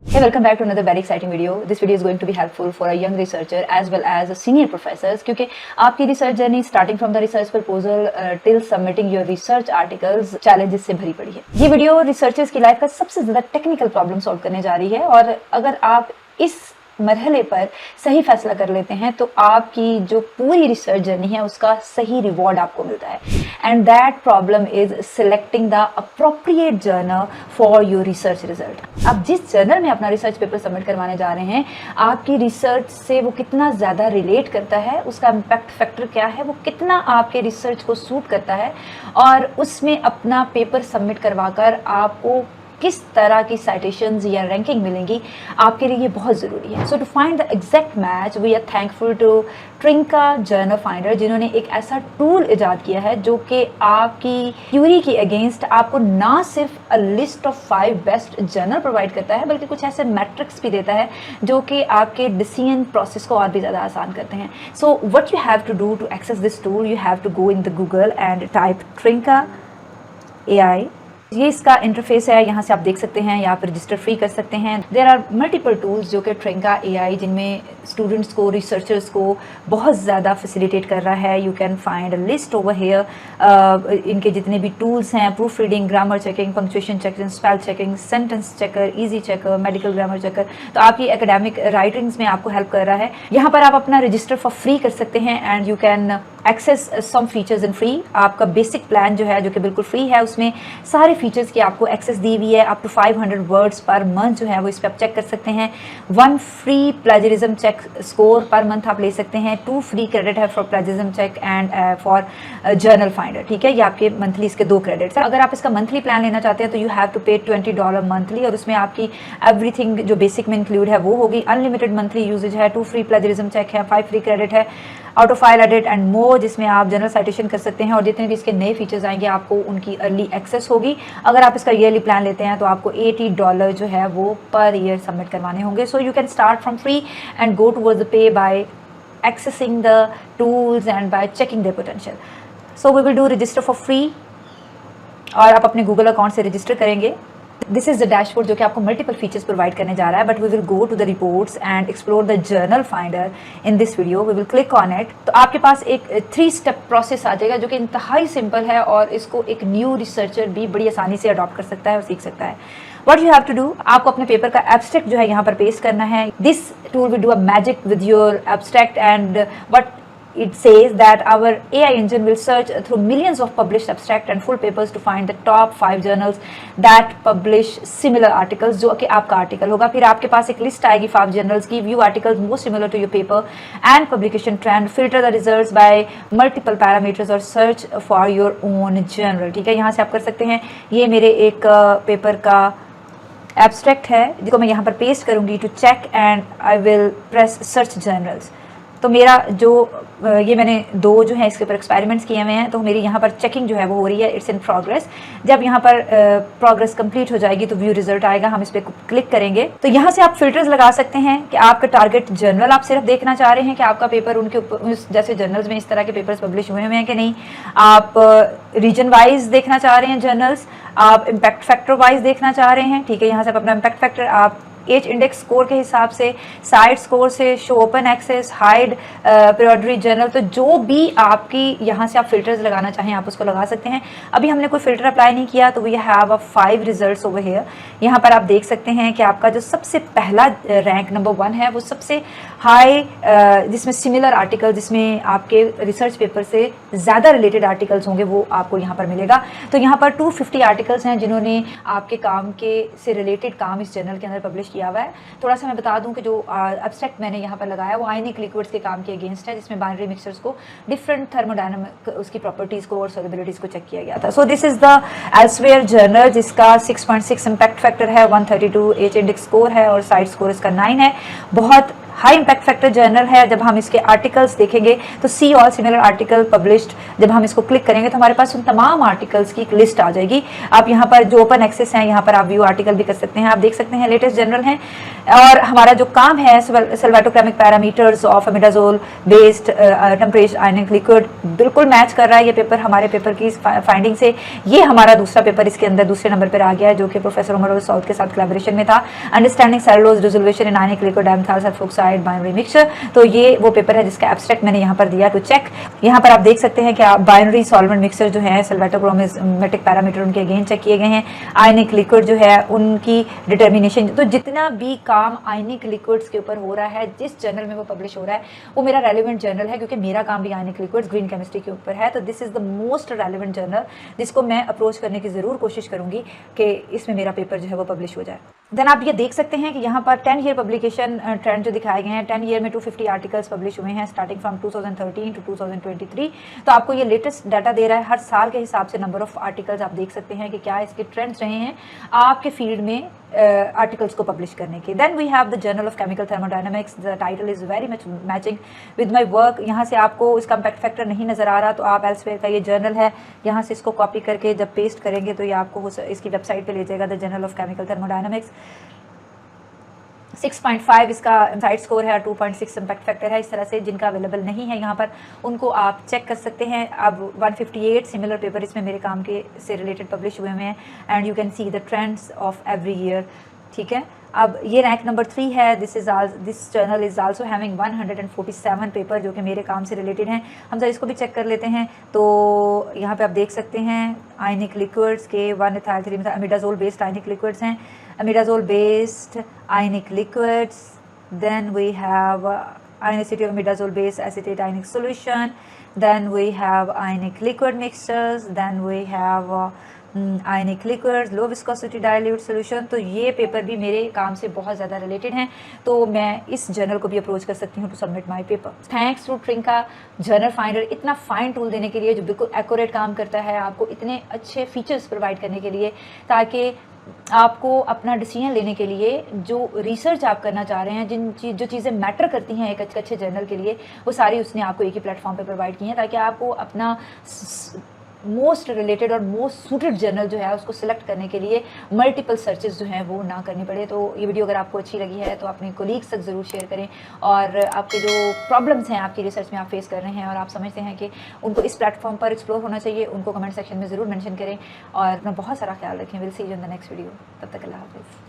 Hey, welcome back to another very exciting video. This video is going to be helpful for a young researcher as well as senior professors क्योंकि आपकी research journey starting from the research proposal till submitting your research articles challenges से भरी पड़ी है। ये video researchers की life का सबसे ज्यादा टेक्निकल प्रॉब्लम सॉल्व करने जा रही है और अगर आप इस मरहले पर सही फैसला कर लेते हैं तो आपकी जो पूरी रिसर्च जर्नी है उसका सही रिवॉर्ड आपको मिलता है। And that problem is selecting the appropriate journal for your research result. अब जिस जर्नल में अपना रिसर्च पेपर सबमिट करवाने जा रहे हैं, आपकी रिसर्च से वो कितना ज़्यादा रिलेट करता है, उसका इम्पैक्ट फैक्टर क्या है, वो कितना आपके रिसर्च को सूट करता है और उसमें अपना पेपर सबमिट करवाकर आपको किस तरह की साइटेशंस या रैंकिंग मिलेंगी, आपके लिए ये बहुत ज़रूरी है। So to find the exact match we are thankful to Trinka journal finder, जिन्होंने एक ऐसा टूल इजाद किया है जो कि आपकी क्यूरी के अगेंस्ट आपको ना सिर्फ a list of 5 best journal provide करता है बल्कि कुछ ऐसे मैट्रिक्स भी देता है जो कि आपके डिसीजन प्रोसेस को और भी ज़्यादा आसान करते हैं। So what you have to do to access this tool, you have to go in the Google and type Trinka AI। ये इसका इंटरफेस है, यहाँ से आप देख सकते हैं, यहाँ पर रजिस्टर फ्री कर सकते हैं। देयर आर मल्टीपल टूल्स जो कि ट्रिंका AI जिनमें स्टूडेंट्स को, रिसर्चर्स को बहुत ज़्यादा फैसिलिटेट कर रहा है। You can find a list over here. इनके जितने भी टूल्स हैं, proof reading, grammar checking, punctuation checking, spell checking, sentence checker, easy checker, medical grammar checker, तो आपकी एकेडमिक राइटिंग्स में आपको हेल्प कर रहा है। यहाँ पर आप अपना रजिस्टर फॉर फ्री कर सकते हैं and you can access some features in free. आपका बेसिक प्लान जो है, जो कि बिल्कुल फ्री है, उसमें सारे फीचर्स की आपको एक्सेस दी हुई है। Up to 500 words per month जो है वो इस पर आप चेक कर सकते हैं। 1 free plagiarism check score per month आप ले सकते हैं। 2 फ्री क्रेडिट है for plagiarism check and for journal finder. ठीक है, ये आपके मंथली इसके 2 क्रेडिट्स। अगर आप इसका मंथली प्लान लेना चाहते हैं तो यू हैव टू पे $20 मंथली और उसमें आपकी एवरीथिंग जो बेसिक में इंक्लूड है वो होगी। अनलिमिटेड मंथली यूजेज है, 2 फ्री प्लेजरिज्म चेक है, 5 फ्री क्रेडिट है, out of file edit and more, जिसमें आप जनरल साइटेशन कर सकते हैं और जितने भी इसके नए फीचर्स आएंगे आपको उनकी अर्ली एक्सेस होगी। अगर आप इसका ईयरली प्लान लेते हैं तो आपको $80 जो है वो पर ईयर सबमिट करवाने होंगे। So you can start from free and go towards the pay by accessing the tools and by checking their potential. So we will do register for free और आप अपने गूगल अकाउंट से register करेंगे। This is the dashboard जो कि आपको multiple features provide करने जा रहा है, but we will go to the reports and explore the journal finder in this video. We will click on it. तो आपके पास एक 3 स्टेप प्रोसेस आ जाएगा जो कि इंतहाई सिंपल है और इसको एक न्यू रिसर्चर भी बड़ी आसानी से अडॉप्ट कर सकता है और सीख सकता है। What you have to do, आपको अपने पेपर का एब्स्ट्रैक्ट जो है यहाँ पर पेस्ट करना है। This tool will do a magic with your abstract and what it says that our AI engine will search through millions of published abstract and full papers to find the top 5 journals that publish similar articles, जो कि आपका article होगा। फिर आपके पास एक list आएगी 5 journals की। View articles most similar to your paper and publication trend, filter the results by multiple parameters और search for your own journal. ठीक है, यहाँ से आप कर सकते हैं। ये मेरे एक पेपर का एब्स्ट्रैक्ट है जिसको मैं यहाँ पर पेस्ट करूँगी to check and I will press search journals. तो मेरा जो ये मैंने 2 जो है इसके ऊपर एक्सपेरिमेंट्स किए हुए हैं, तो मेरी यहाँ पर चेकिंग जो है वो हो रही है। It's in progress. जब यहाँ पर प्रोग्रेस कंप्लीट हो जाएगी तो व्यू रिजल्ट आएगा, हम इस पर क्लिक करेंगे। तो यहाँ से आप फिल्टर्स लगा सकते हैं कि आपका टारगेट जर्नल आप सिर्फ देखना चाह रहे हैं कि आपका पेपर उनके ऊपर जैसे जर्नल्स में इस तरह के पेपर्स पब्लिश हुए हैं कि नहीं, आप रीजन वाइज देखना चाह रहे हैं जर्नल्स, आप इम्पैक्ट फैक्टर वाइज देखना चाह रहे हैं। ठीक है, यहाँ से आप अपना इम्पैक्ट फैक्टर आप एज इंडेक्स स्कोर के हिसाब से, साइड स्कोर से, show open access, hide periodic journal, तो जो भी आपकी यहाँ से आप फिल्टर्स लगाना चाहें आप उसको लगा सकते हैं। अभी हमने कोई फिल्टर अप्लाई नहीं किया तो we have a 5 results over here. यहाँ पर आप देख सकते हैं कि आपका जो सबसे पहला रैंक नंबर 1 है वो सबसे हाई, जिसमें सिमिलर आर्टिकल, जिसमें आपके रिसर्च पेपर से ज़्यादा रिलेटेड आर्टिकल्स होंगे वो आपको यहाँ पर मिलेगा। तो यहाँ पर 250 आर्टिकल्स हैं जिन्होंने आपके काम के से रिलेटेड काम इस जर्नल के अंदर पब्लिश किया हुआ है। थोड़ा सा मैं बता दूं कि जो एब्स्ट्रैक्ट मैंने यहाँ पर लगाया वो आयनिक लिक्विड्स के काम के अगेंस्ट है, जिसमें बाइनरी मिक्सचर्स को डिफरेंट थर्मोडायनामिक उसकी प्रॉपर्टीज़ को और सॉल्युबिलिटीज़ को चेक किया गया था। So this is the elsewhere journal जिसका 6.6 इम्पैक्ट फैक्टर है, 132 एज इंडेक्स स्कोर है और साइड स्कोर इसका 9 है। बहुत हाई इम्पैक्ट फैक्टर जर्नल है। जब हम इसके आर्टिकल्स देखेंगे तो see all similar article published, जब हम इसको क्लिक करेंगे तो हमारे पास उन तमाम आर्टिकल्स की एक लिस्ट आ जाएगी। आप यहाँ पर जो ओपन एक्सेस है, यहाँ पर आप व्यू आर्टिकल भी कर सकते हैं। आप देख सकते हैं लेटेस्ट जर्नल है, और हमारा जो काम है solvatochromic parameters of imidazole based temperature ionic liquid बिल्कुल मैच कर रहा है ये पेपर हमारे पेपर की फाइंडिंग से। ये हमारा दूसरा पेपर इसके अंदर दूसरे नंबर पर आ गया है, जो कि प्रोफेसर उमर साउथ के साथ कोलैबोरेशन में था, understanding cellulose dissolution in ionic liquid dimethyl sulfoxide binary mixture. तो ये वो पेपर है जिसका एब्स्ट्रैक्ट मैंने यहाँ पर दिया टू चेक। यहाँ पर आप देख सकते हैं कि बाइनरी सॉल्वेंट मिक्सचर जो है सल्वाटोक्रोमेटिक पैरामीटर उनके अगेन चेक किए गए हैं। आयनिक लिक्विड जो है उनकी डिटर्मिनेशन, तो जितना भी काम आयनिक लिक्विड्स के ऊपर हो रहा है, जिस जर्नल में वो पब्लिश हो रहा है वो मेरा रेलिवेंट जर्नल है, क्योंकि मेरा काम भी आयनिक लिक्विड्स ग्रीन केमिस्ट्री के ऊपर है। तो this is the most relevant journal जिसको मैं अप्रोच करने की जरूर कोशिश करूंगी कि इसमें मेरा पेपर जो है वो पब्लिश हो जाए। देन आप ये देख सकते हैं कि यहाँ पर 10 ईयर पब्लिकेशन ट्रेंड जो दिखाए गए हैं, 10 ईयर में 250 आर्टिकल्स पब्लिश हुए हैं स्टार्टिंग फ्रॉम 2013 टू 2023। तो आपको ये लेटेस्ट डाटा दे रहा है हर साल के हिसाब से नंबर ऑफ आर्टिकल्स। आप देख सकते हैं कि क्या इसके ट्रेंड्स रहे हैं आपके फील्ड में आर्टिकल्स को पब्लिश करने के। Then we have the journal of chemical thermodynamics, the title is very much matching with my work. यहाँ से आपको इसका इम्पैक्ट फैक्टर नहीं नजर आ रहा तो आप एल्सवेयर का ये जर्नल है, यहाँ से इसको कॉपी करके जब पेस्ट करेंगे तो ये आपको इसकी वेबसाइट पे ले जाएगा, the journal of chemical thermodynamics. 6.5 इसका इनसाइड स्कोर है, 2.6 इम्पैक्ट फैक्टर है। इस तरह से जिनका अवेलेबल नहीं है यहाँ पर उनको आप चेक कर सकते हैं। अब 158 सिमिलर पेपर इसमें मेरे काम के से रिलेटेड पब्लिश हुए हैं, and you can see the trends of every year. ठीक है, अब ये रैंक नंबर 3 है। This journal is also having 147 paper जो कि मेरे काम से रिलेटेड हैं। हम जरा इसको भी चेक कर लेते हैं। तो यहाँ पे आप देख सकते हैं आयनिक लिक्विड्स के 1-ethyl 3 अमिडाजोल बेस्ड आयनिक लिक्विड्स हैं, imidazole based ionic liquids. Then we have ionicity of imidazole based acetate ionic solution, then we have ionic liquid mixtures, then we have ionic liquids, low viscosity dilute solution. तो ये paper भी मेरे काम से बहुत ज़्यादा related हैं, तो मैं इस जर्नल को भी अप्रोच कर सकती हूँ to submit my paper. Thanks to Trinka journal finder इतना फाइन टूल देने के लिए, जो बिल्कुल एक्यूरेट काम करता है, आपको इतने अच्छे फीचर्स प्रोवाइड करने के लिए, ताकि आपको अपना डिसीजन लेने के लिए जो रिसर्च आप करना चाह रहे हैं, जो चीज़ें मैटर करती हैं एक अच्छे जर्नल के लिए, वो सारी उसने आपको एक ही प्लेटफॉर्म पे प्रोवाइड की हैं, ताकि आपको अपना मोस्ट रिलेटेड और मोस्ट सूटेड जर्नल जो है उसको सिलेक्ट करने के लिए मल्टीपल सर्चेस जो हैं वो ना करनी पड़े। तो ये वीडियो अगर आपको अच्छी लगी है तो अपने कोलीग्स तक ज़रूर शेयर करें, और आपके जो प्रॉब्लम्स हैं आपकी रिसर्च में आप फेस कर रहे हैं और आप समझते हैं कि उनको इस प्लेटफॉर्म पर एक्सप्लोर होना चाहिए, उनको कमेंट सेक्शन में ज़रूर मेंशन करें, और अपना बहुत सारा ख्याल रखें। Will see you in the next video. तब तक अल्लाह हाफ़िज़।